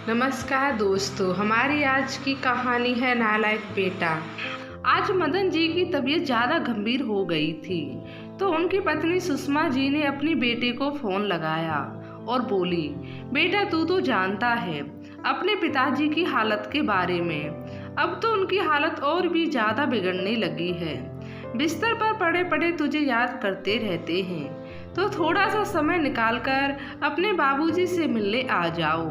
नमस्कार दोस्तों, हमारी आज की कहानी है नालायक बेटा। आज मदन जी की तबीयत ज़्यादा गंभीर हो गई थी, तो उनकी पत्नी सुषमा जी ने अपने बेटे को फ़ोन लगाया और बोली, बेटा तू तो जानता है अपने पिताजी की हालत के बारे में। अब तो उनकी हालत और भी ज़्यादा बिगड़ने लगी है। बिस्तर पर पड़े पड़े तुझे याद करते रहते हैं, तो थोड़ा सा समय निकालकर अपने बाबूजी से मिलने आ जाओ।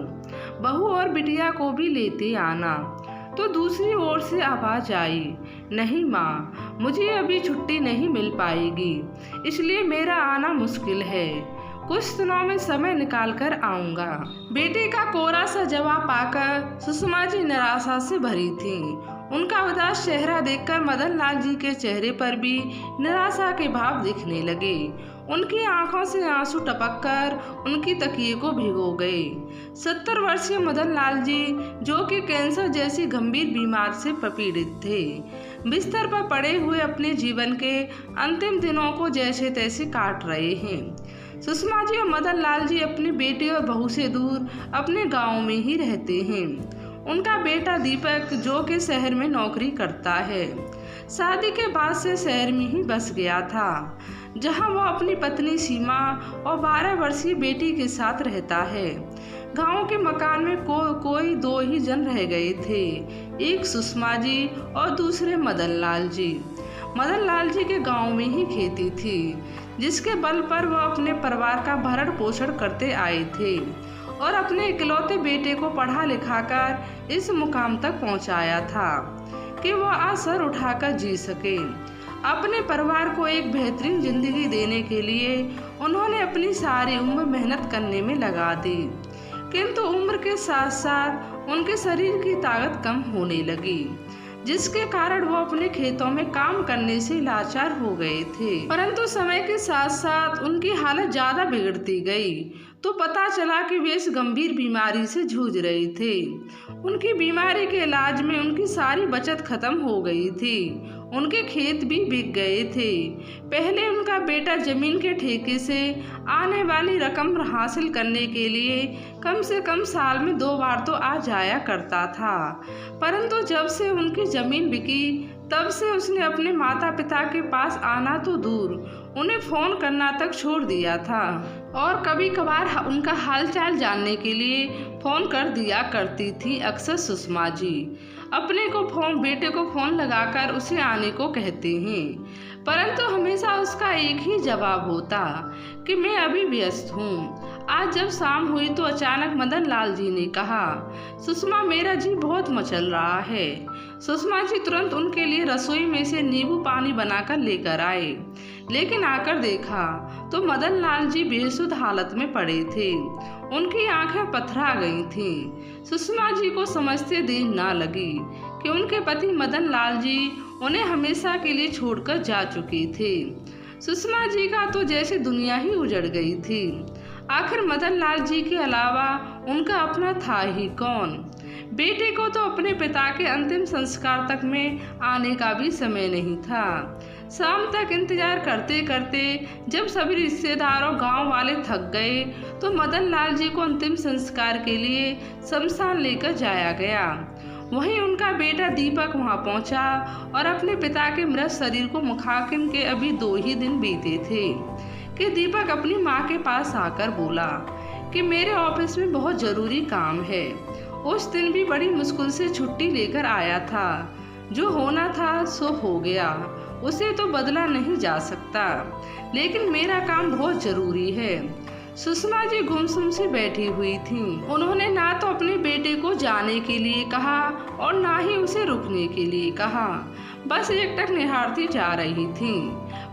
बहू और बिटिया को भी लेते आना। तो दूसरी ओर से आवाज आई, नहीं माँ, मुझे अभी छुट्टी नहीं मिल पाएगी, इसलिए मेरा आना मुश्किल है। कुछ दिनों में समय निकाल कर आऊँगा। बेटे का कोरा सा जवाब पाकर सुषमा जी निराशा से भरी थी। उनका उदास चेहरा देखकर मदन लाल जी के चेहरे पर भी निराशा के भाव दिखने लगे। उनकी आंखों से आंसू टपककर उनकी तकिए को भिगो गए। 70 वर्षीय मदन लाल जी, जो कि कैंसर जैसी गंभीर बीमारी से पीड़ित थे, बिस्तर पर पड़े हुए अपने जीवन के अंतिम दिनों को जैसे तैसे काट रहे हैं। सुषमा जी और मदन लाल जी अपने बेटे और बहू से दूर अपने गांव में ही रहते हैं। उनका बेटा दीपक, जो कि शहर में नौकरी करता है, शादी के बाद से शहर में ही बस गया था, जहां वो अपनी पत्नी सीमा और 12 वर्षीय बेटी के साथ रहता है। गांव के मकान में कोई दो ही जन रह गए थे, एक सुषमा जी और दूसरे मदन लाल जी। मदन लाल जी के गांव में ही खेती थी, जिसके बल पर वह अपने परिवार का भरण पोषण करते आए थे और अपने इकलौते बेटे को पढ़ा लिखाकर इस मुकाम तक पहुंचाया था कि वह आज सर उठाकर जी सके। अपने परिवार को एक बेहतरीन जिंदगी देने के लिए उन्होंने अपनी सारी उम्र मेहनत करने में लगा दी, किंतु उम्र के साथ साथ उनके शरीर की ताकत कम होने लगी, जिसके कारण वो अपने खेतों में काम करने से लाचार हो गए थे। परंतु समय के साथ साथ उनकी हालत ज़्यादा बिगड़ती गई, तो पता चला कि वे इस गंभीर बीमारी से जूझ रहे थे। उनकी बीमारी के इलाज में उनकी सारी बचत खत्म हो गई थी, उनके खेत भी बिक गए थे। पहले उनका बेटा जमीन के ठेके से आने वाली रकम हासिल करने के लिए कम से कम साल में 2 बार तो आ जाया करता था, परंतु जब से उनकी जमीन बिकी, तब से उसने अपने माता पिता के पास आना तो दूर, उन्हें फ़ोन करना तक छोड़ दिया था और कभी कभार उनका हालचाल जानने के लिए फ़ोन कर दिया करती थी अक्सर सुषमा जी। बेटे को फ़ोन लगाकर उसे आने को कहते हैं, परंतु हमेशा उसका एक ही जवाब होता कि मैं अभी व्यस्त हूँ। आज जब शाम हुई तो अचानक मदन लाल जी ने कहा, सुषमा, मेरा जी बहुत मचल रहा है। सुषमा जी तुरंत उनके लिए रसोई में से नींबू पानी बनाकर लेकर आए, लेकिन आकर देखा तो मदन लाल जी बेसुध हालत में पड़े थे। उनकी आंखें पथरा गई थीं। सुषमा जी को समझते देर ना लगी कि उनके पति मदन लाल जी उन्हें हमेशा के लिए छोड़कर जा चुके थे। सुषमा जी का तो जैसे दुनिया ही उजड़ गई थी। आखिर मदन लाल जी के अलावा उनका अपना था ही कौन। बेटे को तो अपने पिता के अंतिम संस्कार तक में आने का भी समय नहीं था। शाम तक इंतजार करते करते जब सभी रिश्तेदारों गांव वाले थक गए, तो मदन लाल जी को अंतिम संस्कार के लिए शमशान लेकर जाया गया। वहीं उनका बेटा दीपक वहां पहुंचा और अपने पिता के मृत शरीर को मुखाकिन के अभी 2 ही दिन बीते थे कि दीपक अपनी मां के पास आकर बोला कि मेरे ऑफिस में बहुत ज़रूरी काम है। उस दिन भी बड़ी मुश्किल से छुट्टी लेकर आया था। जो होना था सो हो गया, उसे तो बदला नहीं जा सकता, लेकिन मेरा काम बहुत ज़रूरी है। सुषमा जी गुमसुम से बैठी हुई थीं। उन्होंने ना तो अपने बेटे को जाने के लिए कहा और ना ही उसे रुकने के लिए कहा, बस एकटक निहारती जा रही थीं।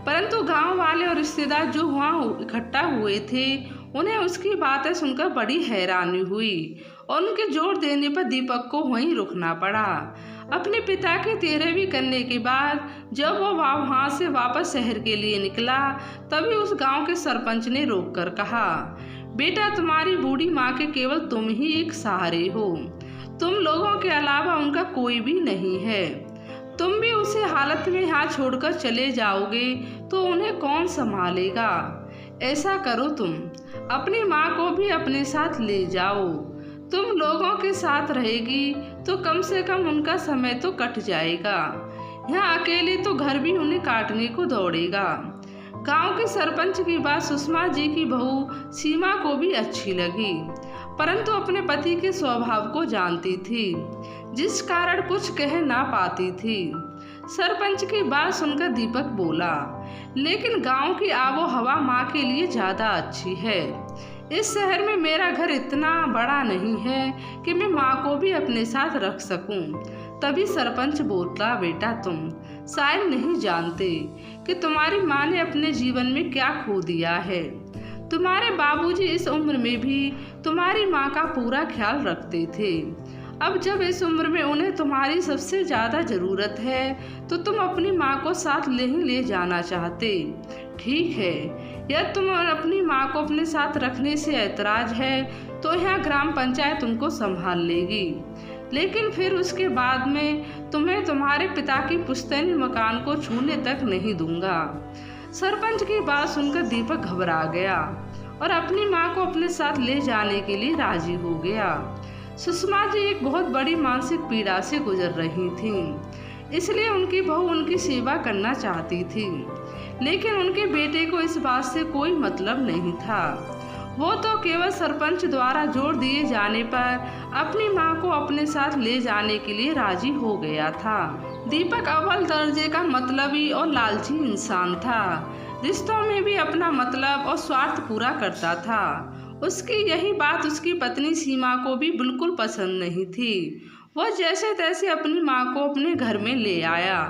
परंतु गांव वाले और रिश्तेदार जो वहाँ इकट्ठा हुए थे, उन्हें उसकी बातें सुनकर बड़ी हैरानी हुई और उनके जोर देने पर दीपक को वहीं रुकना पड़ा। अपने पिता के 13वीं करने के बाद जब वो वहाँ से वापस शहर के लिए निकला, तभी उस गांव के सरपंच ने रोककर कहा, बेटा, तुम्हारी बूढ़ी माँ के केवल तुम ही एक सहारे हो। तुम लोगों के अलावा उनका कोई भी नहीं है। तुम भी उसी हालत में यहाँ छोड़कर चले जाओगे तो उन्हें कौन संभालेगा। ऐसा करो, तुम अपनी माँ को भी अपने साथ ले जाओ। तुम लोगों के साथ रहेगी तो कम से कम उनका समय तो कट जाएगा। यहाँ अकेली तो घर भी उन्हें काटने को दौड़ेगा। गांव के सरपंच की बात सुषमा जी की बहू सीमा को भी अच्छी लगी, परंतु अपने पति के स्वभाव को जानती थी, जिस कारण कुछ कह ना पाती थी। सरपंच की बात सुनकर दीपक बोला, लेकिन गांव की आबो हवा माँ के लिए ज़्यादा अच्छी है। इस शहर में मेरा घर इतना बड़ा नहीं है कि मैं माँ को भी अपने साथ रख सकूं। तभी सरपंच बोला, बेटा तुम शायद नहीं जानते कि तुम्हारी माँ ने अपने जीवन में क्या खो दिया है। तुम्हारे बाबूजी इस उम्र में भी तुम्हारी माँ का पूरा ख्याल रखते थे। अब जब इस उम्र में उन्हें तुम्हारी सबसे ज़्यादा ज़रूरत है तो तुम अपनी माँ को साथ नहीं ले जाना चाहते। ठीक है, यदि तुम अपनी माँ को अपने साथ रखने से ऐतराज है तो यहाँ ग्राम पंचायत उनको संभाल लेगी, लेकिन फिर उसके बाद में तुम्हें तुम्हारे पिता की पुश्तैनी मकान को छूने तक नहीं दूंगा। सरपंच की बात सुनकर दीपक घबरा गया और अपनी माँ को अपने साथ ले जाने के लिए राजी हो गया। सुषमा जी एक बहुत बड़ी मानसिक पीड़ा से गुजर रही थीं, इसलिए उनकी बहू उनकी सेवा करना चाहती थी, लेकिन उनके बेटे को इस बात से कोई मतलब नहीं था। वो तो केवल सरपंच द्वारा जोर दिए जाने पर अपनी माँ को अपने साथ ले जाने के लिए राजी हो गया था। दीपक अव्वल दर्जे का मतलबी और लालची इंसान था। रिश्तों में भी अपना मतलब और स्वार्थ पूरा करता था। उसकी यही बात उसकी पत्नी सीमा को भी बिल्कुल पसंद नहीं थी। वह जैसे तैसे अपनी माँ को अपने घर में ले आया,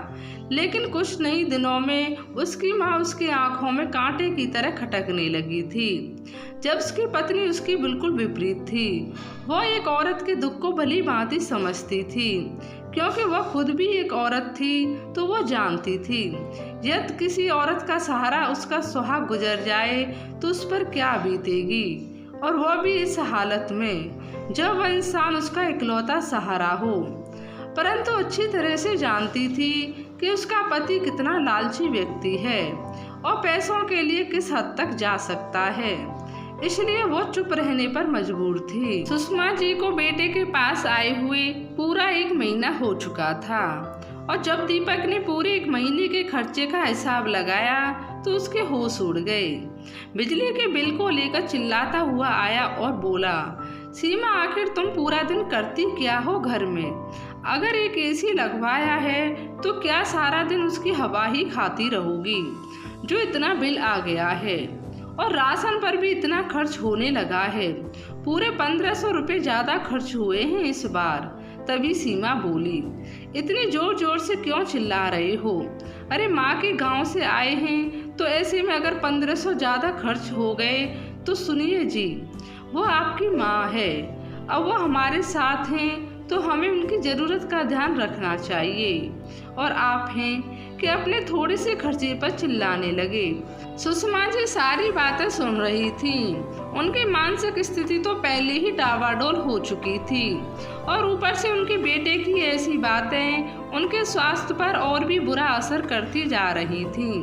लेकिन कुछ नहीं दिनों में उसकी माँ उसकी आंखों में कांटे की तरह खटकने लगी थी। जब उसकी पत्नी उसकी बिल्कुल विपरीत थी। वह एक औरत के दुख को भली भांति समझती थी, क्योंकि वह खुद भी एक औरत थी तो वह जानती थी यदि किसी औरत का सहारा उसका सुहाग गुजर जाए तो उस पर क्या बीतेगी, और वह भी इस हालत में जब वह इंसान उसका इकलौता सहारा हो। परंतु अच्छी तरह से जानती थी कि उसका पति कितना लालची व्यक्ति है और पैसों के लिए किस हद तक जा सकता है, इसलिए वो चुप रहने पर मजबूर थी। सुषमा जी को बेटे के पास आए हुए पूरा 1 महीना हो चुका था, और जब दीपक ने पूरे 1 महीने के खर्चे का हिसाब लगाया तो उसके होश उड़ गए। बिजली के बिल को लेकर चिल्लाता हुआ आया और बोला, सीमा आखिर तुम पूरा दिन करती क्या हो घर में? अगर एक एसी लगवाया है तो क्या सारा दिन उसकी हवा ही खाती रहोगी? जो इतना बिल आ गया है और राशन पर भी इतना खर्च होने लगा है, पूरे 1500 रुपये ज़्यादा खर्च हुए हैं इस बार। तभी सीमा बोली, इतनी जोर जोर से क्यों चिल्ला रहे हो? अरे माँ के गांव से आए हैं तो ऐसे में अगर 1500 ज़्यादा खर्च हो गए तो सुनिए जी, वो आपकी माँ है, अब वो हमारे साथ हैं तो हमें उनकी ज़रूरत का ध्यान रखना चाहिए, और आप हैं कि अपने थोड़े से खर्चे पर चिल्लाने लगे। सुषमा जी सारी बातें सुन रही थीं। उनकी मानसिक स्थिति तो पहले ही डावाडोल हो चुकी थी, और ऊपर से उनके बेटे की ऐसी बातें उनके स्वास्थ्य पर और भी बुरा असर करती जा रही थीं।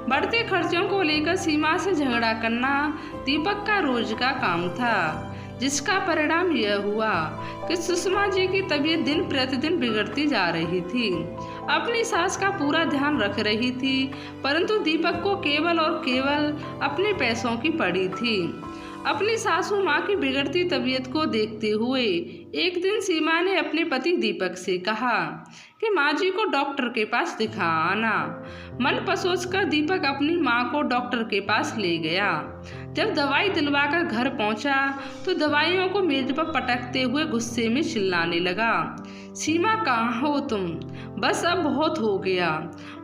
बढ़ते खर्चों को लेकर सीमा से झगड़ा करना दीपक का रोज का काम था, जिसका परिणाम यह हुआ कि सुषमा जी की तबीयत दिन प्रतिदिन बिगड़ती जा रही थी। अपनी सास का पूरा ध्यान रख रही थी, परंतु दीपक को केवल और केवल अपने पैसों की पड़ी थी। अपनी सासू माँ की बिगड़ती तबीयत को देखते हुए एक दिन सीमा ने अपने पति दीपक से कहा कि माँ जी को डॉक्टर के पास दिखा आना। मन पसोच कर दीपक अपनी माँ को डॉक्टर के पास ले गया। जब दवाई दिलवाकर घर पहुंचा तो दवाइयों को मेज पर पटकते हुए गुस्से में चिल्लाने लगा, सीमा कहाँ हो तुम? बस अब बहुत हो गया,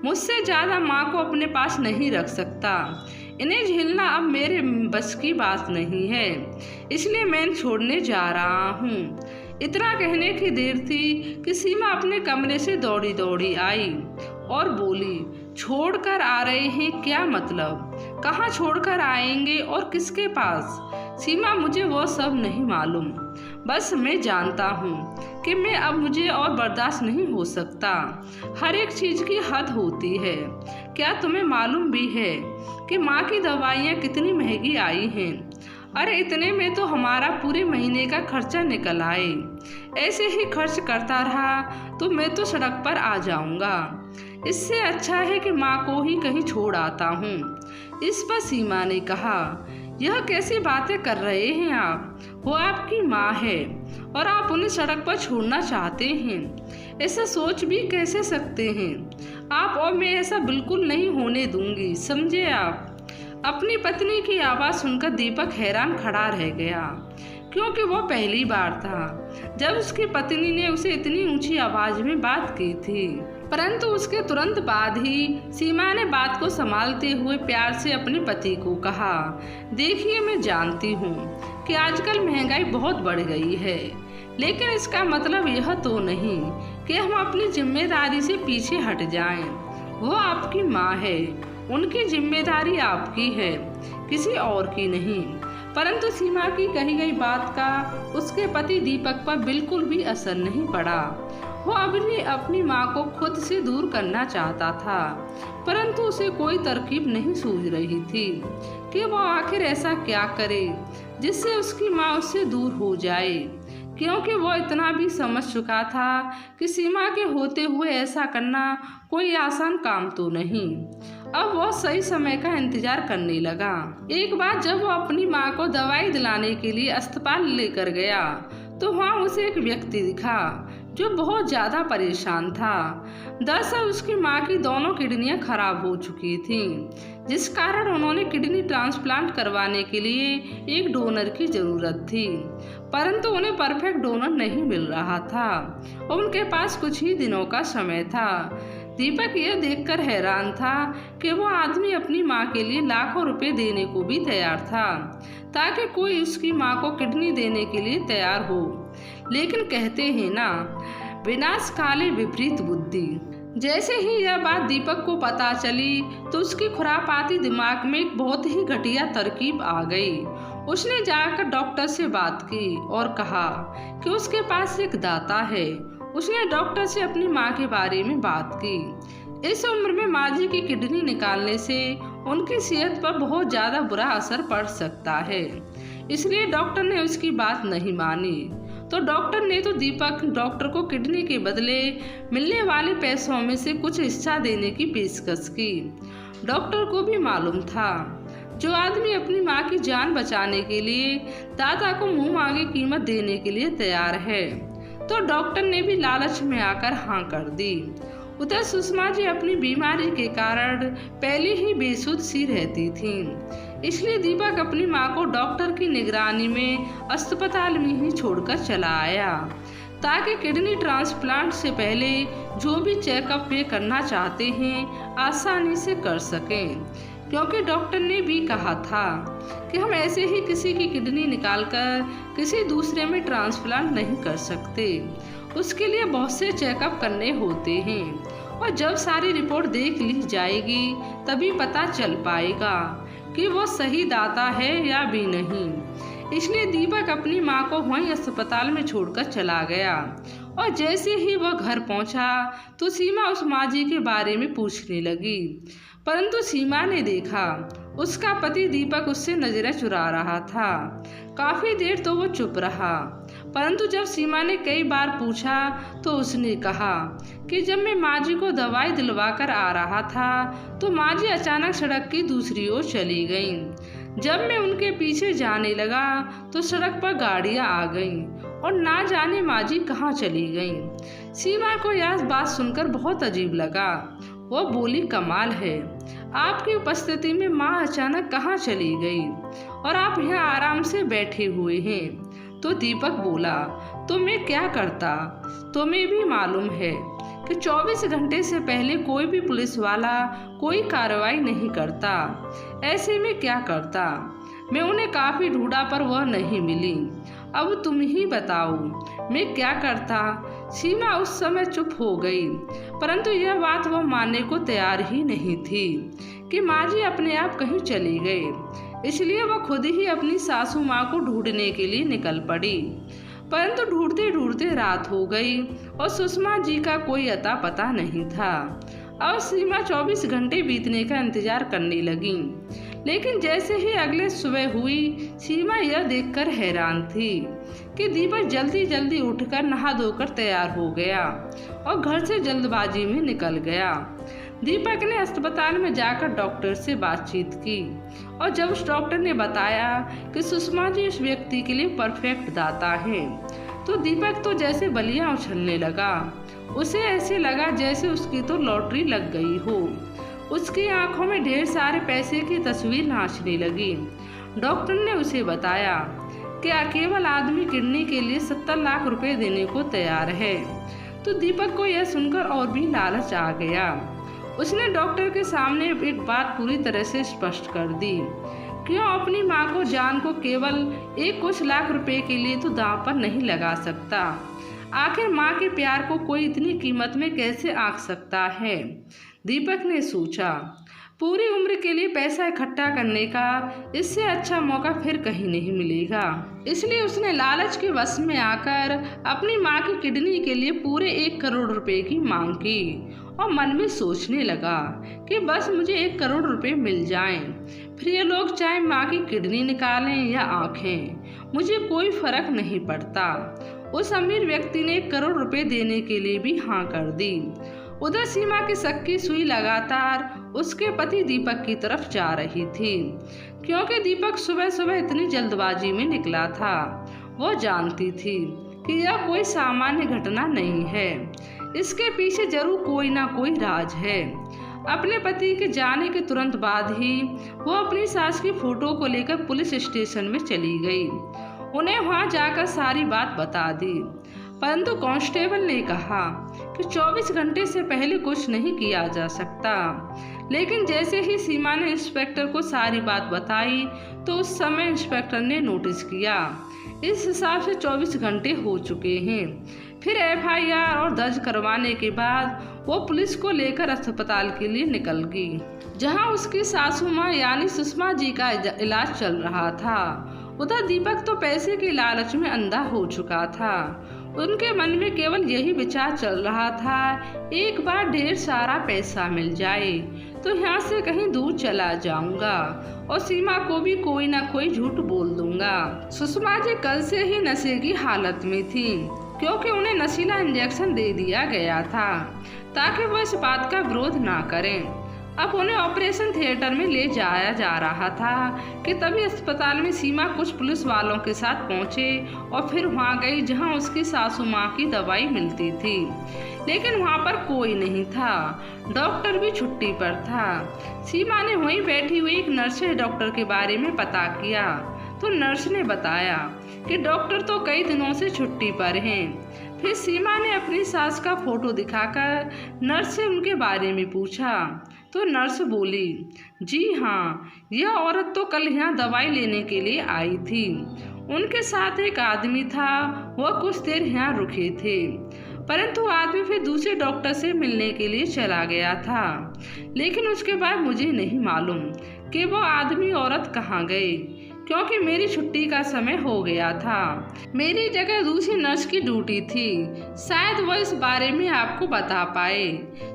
मुझसे ज़्यादा माँ को अपने पास नहीं रख सकता। इन्हें झेलना अब मेरे बस की बात नहीं है, इसलिए मैं छोड़ने जा रहा हूँ। इतना कहने की देर थी कि सीमा अपने कमरे से दौड़ी दौड़ी आई और बोली, छोड़कर आ रहे हैं क्या मतलब? कहाँ छोड़कर आएंगे और किसके पास? सीमा मुझे वो सब नहीं मालूम, बस मैं जानता हूँ कि मैं अब मुझे और बर्दाश्त नहीं हो सकता। हर एक चीज़ की हद होती है। क्या तुम्हें मालूम भी है कि माँ की दवाइयाँ कितनी महंगी आई हैं? अरे इतने में तो हमारा पूरे महीने का खर्चा निकल आए। ऐसे ही खर्च करता रहा तो मैं तो सड़क पर आ जाऊंगा। इससे अच्छा है कि माँ को ही कहीं छोड़ आता हूँ। इस पर सीमा ने कहा, यह कैसी बातें कर रहे हैं आप? वो आपकी माँ है और आप उन्हें सड़क पर छोड़ना चाहते हैं। ऐसा सोच भी कैसे सकते हैं आप? और मैं ऐसा बिल्कुल नहीं होने दूंगी, समझे आप? अपनी पत्नी की आवाज़ सुनकर दीपक हैरान खड़ा रह गया, क्योंकि वो पहली बार था जब उसकी पत्नी ने उसे इतनी ऊंची आवाज़ में बात की थी। परंतु उसके तुरंत बाद ही सीमा ने बात को संभालते हुए प्यार से अपने पति को कहा, देखिए मैं जानती हूँ कि आजकल महंगाई बहुत बढ़ गई है, लेकिन इसका मतलब यह तो नहीं कि हम अपनी जिम्मेदारी से पीछे हट जाएं। वो आपकी माँ है, उनकी जिम्मेदारी आपकी है, किसी और की नहीं। परंतु सीमा की कही गई बात का उसके पति दीपक पर बिल्कुल भी असर नहीं पड़ा। वो अपनी माँ को खुद से दूर करना चाहता था, परंतु उसे कोई तरकीब नहीं सूझ रही थी कि वो आखिर ऐसा क्या करे जिससे उसकी माँ उससे दूर हो जाए, क्योंकि वो इतना भी समझ चुका था कि सीमा के होते हुए ऐसा करना कोई आसान काम तो नहीं। अब वो सही समय का इंतजार करने लगा। एक बार जब वो अपनी माँ को दवाई दिलाने के लिए अस्पताल लेकर गया तो वहाँ उसे एक व्यक्ति दिखा जो बहुत ज़्यादा परेशान था। दरअसल उसकी माँ की दोनों किडनियाँ खराब हो चुकी थीं, जिस कारण उन्होंने किडनी ट्रांसप्लांट करवाने के लिए एक डोनर की ज़रूरत थी, परंतु उन्हें परफेक्ट डोनर नहीं मिल रहा था और उनके पास कुछ ही दिनों का समय था। दीपक यह देखकर हैरान था कि वो आदमी अपनी माँ के लिए लाखों रुपए देने को भी तैयार था ताकि कोई उसकी माँ को किडनी देने के लिए तैयार हो। लेकिन कहते हैं ना, विनाश काले विपरीत बुद्धि। जैसे ही यह बात दीपक को पता चली तो उसकी खुरापाती दिमाग में एक बहुत ही घटिया तरकीब आ गई। उसने जाकर डॉक्टर से बात की और कहा कि उसके पास एक दाता है। उसने डॉक्टर से अपनी माँ के बारे में बात की। इस उम्र में माँ जी की किडनी निकालने से उनकी सेहत पर बहुत ज़्यादा बुरा असर पड़ सकता है, इसलिए डॉक्टर ने उसकी बात नहीं मानी। तो डॉक्टर ने तो दीपक डॉक्टर को किडनी के बदले मिलने वाले पैसों में से कुछ हिस्सा देने की पेशकश की। डॉक्टर को भी मालूम था जो आदमी अपनी माँ की जान बचाने के लिए दादा को मुंह मांगे कीमत देने के लिए तैयार है, तो डॉक्टर ने भी लालच में आकर हाँ कर दी। उधर सुषमा जी अपनी बीमारी के कारण पहले ही बेसुध सी रहती थीं, इसलिए दीपक अपनी माँ को डॉक्टर की निगरानी में अस्पताल में ही छोड़कर चला आया ताकि किडनी ट्रांसप्लांट से पहले जो भी चेकअप वे करना चाहते हैं आसानी से कर सकें, क्योंकि डॉक्टर ने भी कहा था कि हम ऐसे ही किसी की किडनी निकालकर किसी दूसरे में ट्रांसप्लांट नहीं कर सकते। उसके लिए बहुत से चेकअप करने होते हैं और जब सारी रिपोर्ट देख ली जाएगी तभी पता चल पाएगा कि वो सही दाता है या भी नहीं। इसलिए दीपक अपनी माँ को वहीं अस्पताल में छोड़कर चला गया और जैसे ही वह घर पहुंचा तो सीमा उस माँ जी के बारे में पूछने लगी, परंतु सीमा ने देखा उसका पति दीपक उससे नजरें चुरा रहा था। काफी देर तो वो चुप रहा, परंतु जब सीमा ने कई बार पूछा तो उसने कहा कि जब मैं माँ जी को दवाई दिलवा कर आ रहा था तो माँ जी अचानक सड़क की दूसरी ओर चली गईं। जब मैं उनके पीछे जाने लगा तो सड़क पर गाड़ियाँ आ गईं और ना जाने माँ जी कहाँ चली गईं। सीमा को यह बात सुनकर बहुत अजीब लगा। वो बोली, कमाल है, आपकी उपस्थिति में माँ अचानक कहाँ चली गई और आप यहाँ आराम से बैठे हुए हैं। तो दीपक बोला, तो मैं क्या करता? तुम्हें भी मालूम है कि 24 घंटे से पहले कोई भी पुलिस वाला कोई कार्रवाई नहीं करता। ऐसे में क्या करता? मैं उन्हें काफ़ी ढूंढा पर वह नहीं मिली। अब तुम ही बताओ मैं क्या करता? सीमा उस समय चुप हो गई, परंतु यह बात वह मानने को तैयार ही नहीं थी कि माँ जी अपने आप कहीं चली गई। इसलिए वह खुद ही अपनी सासू माँ को ढूंढने के लिए निकल पड़ी, परंतु ढूंढते ढूंढते रात हो गई और सुषमा जी का कोई अता पता नहीं था। अब सीमा 24 घंटे बीतने का इंतजार करने लगी, लेकिन जैसे ही अगले सुबह हुई, सीमा यह देखकर हैरान थी कि दीपक जल्दी जल्दी उठकर नहा धोकर तैयार हो गया और घर से जल्दबाजी में निकल गया। दीपक ने अस्पताल में जाकर डॉक्टर से बातचीत की और जब उस डॉक्टर ने बताया कि सुषमा जी उस व्यक्ति के लिए परफेक्ट दाता हैं, तो दीपक तो जैसे बलियां उछलने लगा। उसे ऐसे लगा जैसे उसकी तो लॉटरी लग गई हो। उसकी आंखों में ढेर सारे पैसे की तस्वीर नाचने लगी। डॉक्टर ने उसे बताया कि केवल आदमी किडनी के लिए 70 लाख रुपए देने को तैयार है। तो दीपक को यह सुनकर और भी लालच आ गया। उसने डॉक्टर के सामने एक बात पूरी तरह से स्पष्ट कर दी। क्यों अपनी माँ को जान को केवल एक कुछ लाख रुपए के लिए तो दांव पर नहीं लगा सकता? आखिर माँ के प्यार को कोई इतनी कीमत में कैसे आंक सकता है? दीपक ने सोचा, पूरी उम्र के लिए पैसा इकट्ठा करने का इससे अच्छा मौका फिर कहीं नहीं मिलेगा। इसलिए उसने लालच के वश में आकर अपनी माँ की किडनी के लिए पूरे 1 करोड़ रुपए की मांग की और मन में सोचने लगा कि बस मुझे 1 करोड़ रुपए मिल जाएं, फिर ये लोग चाहे माँ की किडनी निकालें या आंखें, मुझे कोई फर्क नहीं पड़ता। उस अमीर व्यक्ति ने 1 करोड़ रुपए देने के लिए भी हाँ कर दी। उधर सीमा की शक की सुई लगातार उसके पति दीपक की तरफ जा रही थी, क्योंकि दीपक सुबह सुबह इतनी जल्दबाजी में निकला था। वो जानती थी कि यह कोई सामान्य घटना नहीं है, इसके पीछे जरूर कोई ना कोई राज है। अपने पति के जाने के तुरंत बाद ही वो अपनी सास की फोटो को लेकर पुलिस स्टेशन में चली गई। उन्हें वहां जाकर सारी बात बता दी, परंतु कांस्टेबल ने कहा कि 24 घंटे से पहले कुछ नहीं किया जा सकता। लेकिन जैसे ही सीमा ने इंस्पेक्टर को सारी बात बताई तो उस समय इंस्पेक्टर ने नोटिस किया, इस हिसाब से 24 घंटे हो चुके हैं। फिर FIR और दर्ज करवाने के बाद वो पुलिस को लेकर अस्पताल के लिए निकल गई, जहां उसकी सासू माँ यानी सुषमा जी का इलाज चल रहा था। उधर दीपक तो पैसे के लालच में अंधा हो चुका था। उनके मन में केवल यही विचार चल रहा था, एक बार ढेर सारा पैसा मिल जाए तो यहाँ से कहीं दूर चला जाऊंगा और सीमा को भी कोई ना कोई झूठ बोल दूंगा। सुषमा जी कल से ही नशे की हालत में थी, क्योंकि उन्हें नशीला इंजेक्शन दे दिया गया था ताकि वो इस बात का विरोध ना करें। अब उन्हें ऑपरेशन थिएटर में ले जाया जा रहा था कि तभी अस्पताल में सीमा कुछ पुलिस वालों के साथ पहुंचे और फिर वहां गई जहां उसकी सासू माँ की दवाई मिलती थी। लेकिन वहां पर कोई नहीं था, डॉक्टर भी छुट्टी पर था। सीमा ने वहीं बैठी हुई एक नर्स से डॉक्टर के बारे में पता किया तो नर्स ने बताया कि डॉक्टर तो कई दिनों से छुट्टी पर हैं। फिर सीमा ने अपनी सास का फोटो दिखाकर नर्स से उनके बारे में पूछा तो नर्स बोली, जी हाँ, यह औरत तो कल यहाँ दवाई लेने के लिए आई थी। उनके साथ एक आदमी था, वह कुछ देर यहाँ रुके थे, परंतु आदमी फिर दूसरे डॉक्टर से मिलने के लिए चला गया था। लेकिन उसके बाद मुझे नहीं मालूम कि वो आदमी औरत कहाँ गए, क्योंकि मेरी छुट्टी का समय हो गया था। मेरी जगह दूसरी नर्स की ड्यूटी थी, शायद वो इस बारे में आपको बता पाए।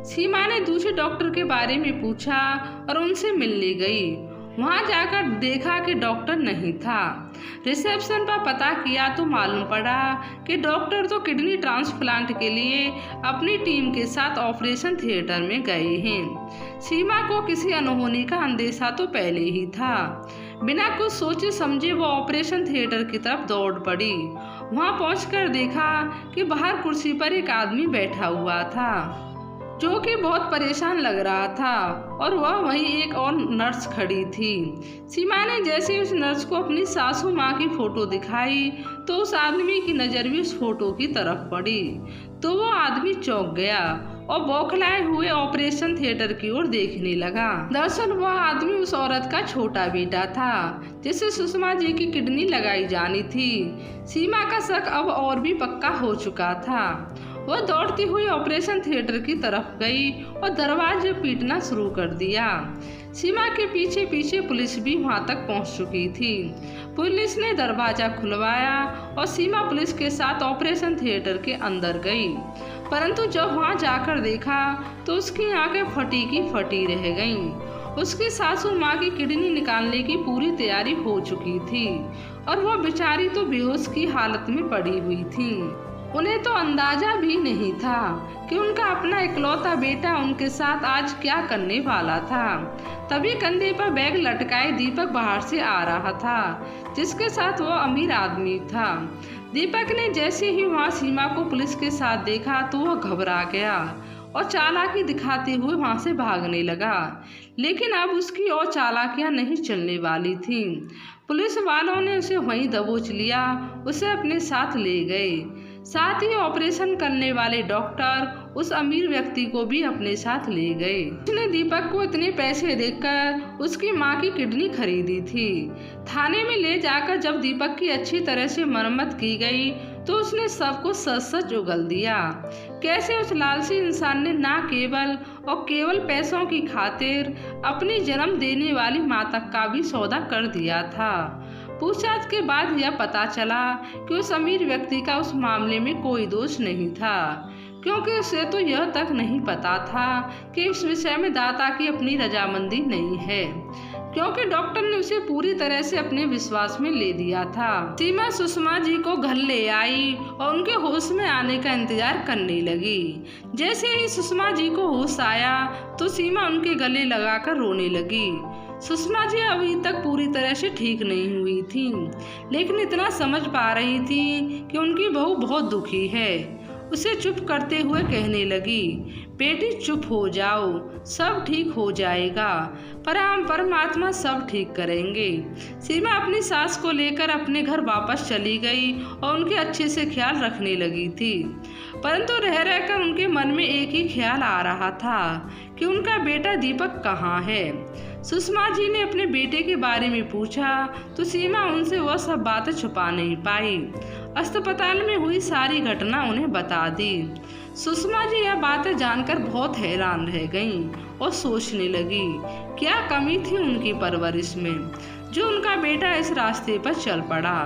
सीमा ने दूसरे डॉक्टर के बारे में पूछा और उनसे मिलने गई। वहां जाकर देखा कि डॉक्टर नहीं था। रिसेप्शन पर पता किया तो मालूम पड़ा कि डॉक्टर तो किडनी ट्रांसप्लांट के लिए अपनी टीम के साथ ऑपरेशन थिएटर में गए हैं। सीमा को किसी अनहोनी का अंदेशा तो पहले ही था। बिना कुछ सोचे समझे वो ऑपरेशन थिएटर की तरफ दौड़ पड़ी। वहां पहुंचकर देखा कि बाहर कुर्सी पर एक आदमी बैठा हुआ था जो कि बहुत परेशान लग रहा था और वह वहीं एक और नर्स खड़ी थी। सीमा ने जैसे उस नर्स को अपनी सासू माँ की फोटो दिखाई तो उस आदमी की नज़र भी उस फोटो की तरफ पड़ी तो वो आदमी चौंक गया और बौखलाए हुए ऑपरेशन थिएटर की ओर देखने लगा। दरअसल वह आदमी उस औरत का छोटा बेटा था जिसे सुषमा जी की किडनी लगाई जानी थी। सीमा का शक अब और भी पक्का हो चुका था। वह दौड़ती हुई ऑपरेशन थिएटर की तरफ गई और दरवाजे पीटना शुरू कर दिया। सीमा के पीछे पीछे पुलिस भी वहां तक पहुंच चुकी थी। पुलिस ने दरवाजा खुलवाया और सीमा पुलिस के साथ ऑपरेशन थिएटर के अंदर गई, परंतु जब वहां जाकर देखा तो उसकी आंखें फटी की फटी रह गईं उसकी सासू माँ की किडनी निकालने की पूरी तैयारी हो चुकी थी और वह बेचारी तो बेहोश की हालत में पड़ी हुई थी। उन्हें तो अंदाजा भी नहीं था कि उनका अपना इकलौता बेटा उनके साथ आज क्या करने वाला था। तभी कंधे पर बैग लटकाए दीपक बाहर से आ रहा था, जिसके साथ वो अमीर आदमी था। दीपक ने जैसे ही वहाँ सीमा को पुलिस के साथ देखा तो वह घबरा गया और चालाकी दिखाते हुए वहाँ से भागने लगा। लेकिन अब उसकी और चालाकियाँ नहीं चलने वाली थी। पुलिस वालों ने उसे वहीं दबोच लिया, उसे अपने साथ ले गए। साथ ही ऑपरेशन करने वाले डॉक्टर उस अमीर व्यक्ति को भी अपने साथ ले गए। उसने दीपक को इतने पैसे देकर उसकी माँ की किडनी खरीदी थी। थाने में ले जाकर जब दीपक की अच्छी तरह से मरम्मत की गई तो उसने सबको सच सच उगल दिया। कैसे उस लालची इंसान ने ना केवल पैसों की खातिर अपनी जन्म देने वाली माँ तक का भी सौदा कर दिया था। पूछताछ के बाद यह पता चला कि उस अमीर व्यक्ति का उस मामले में कोई दोष नहीं था, क्योंकि उसे तो यह तक नहीं पता था कि इस विषय में दाता की अपनी रजामंदी नहीं है, क्योंकि डॉक्टर ने उसे पूरी तरह से अपने विश्वास में ले दिया था। सीमा सुषमा जी को घर ले आई और उनके होश में आने का इंतजार करने लगी। जैसे ही सुषमा जी को होश आया तो सीमा उनके गले लगाकर रोने लगी। सुषमा जी अभी तक पूरी तरह से ठीक नहीं हुई थी, लेकिन इतना समझ पा रही थी कि उनकी बहू बहुत दुखी है। उसे चुप करते हुए कहने लगी, बेटी चुप हो जाओ, सब ठीक हो जाएगा, पर हम परमात्मा सब ठीक करेंगे। सीमा अपनी सास को लेकर अपने घर वापस चली गई और उनके अच्छे से ख्याल रखने लगी थी, परंतु रह रहकर उनके मन में एक ही ख्याल आ रहा था कि उनका बेटा दीपक कहाँ है। सुषमा जी ने अपने बेटे के बारे में पूछा तो सीमा उनसे वह सब बातें छुपा नहीं पाई। अस्पताल में हुई सारी घटना उन्हें बता दी। सुषमा जी यह बातें जानकर बहुत हैरान रह गईं और सोचने लगी क्या कमी थी उनकी परवरिश में जो उनका बेटा इस रास्ते पर चल पड़ा।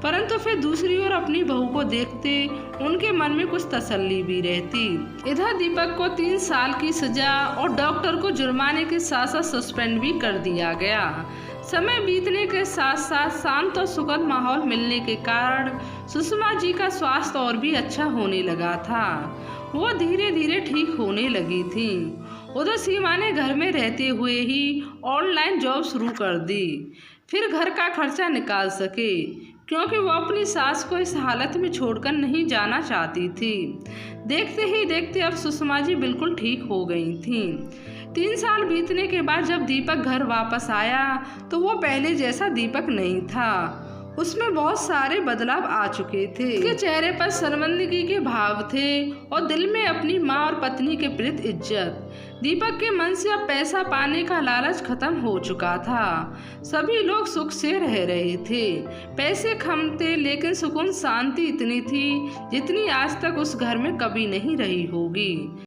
परंतु फिर दूसरी ओर अपनी बहू को देखते उनके मन में कुछ तसल्ली भी रहती। इधर दीपक को 3 साल की सजा और डॉक्टर को जुर्माने के साथ साथ सस्पेंड भी कर दिया गया। समय बीतने के साथ साथ शांत और सुखद माहौल मिलने के कारण सुषमा जी का स्वास्थ्य और भी अच्छा होने लगा था। वो धीरे धीरे ठीक होने लगी थी। उधर सीमा ने घर में रहते हुए ही ऑनलाइन जॉब शुरू कर दी, फिर घर का खर्चा निकाल सके, क्योंकि वो अपनी सास को इस हालत में छोड़कर नहीं जाना चाहती थी। देखते ही देखते अब सुषमा जी बिल्कुल ठीक हो गई थीं। 3 साल बीतने के बाद जब दीपक घर वापस आया तो वो पहले जैसा दीपक नहीं था। उसमें बहुत सारे बदलाव आ चुके थे। उसके चेहरे पर शर्मिंदगी के भाव थे और दिल में अपनी माँ और पत्नी के प्रति इज्जत। दीपक के मन से अब पैसा पाने का लालच खत्म हो चुका था। सभी लोग सुख से रह रहे थे। पैसे कम थे, लेकिन सुकून शांति इतनी थी जितनी आज तक उस घर में कभी नहीं रही होगी।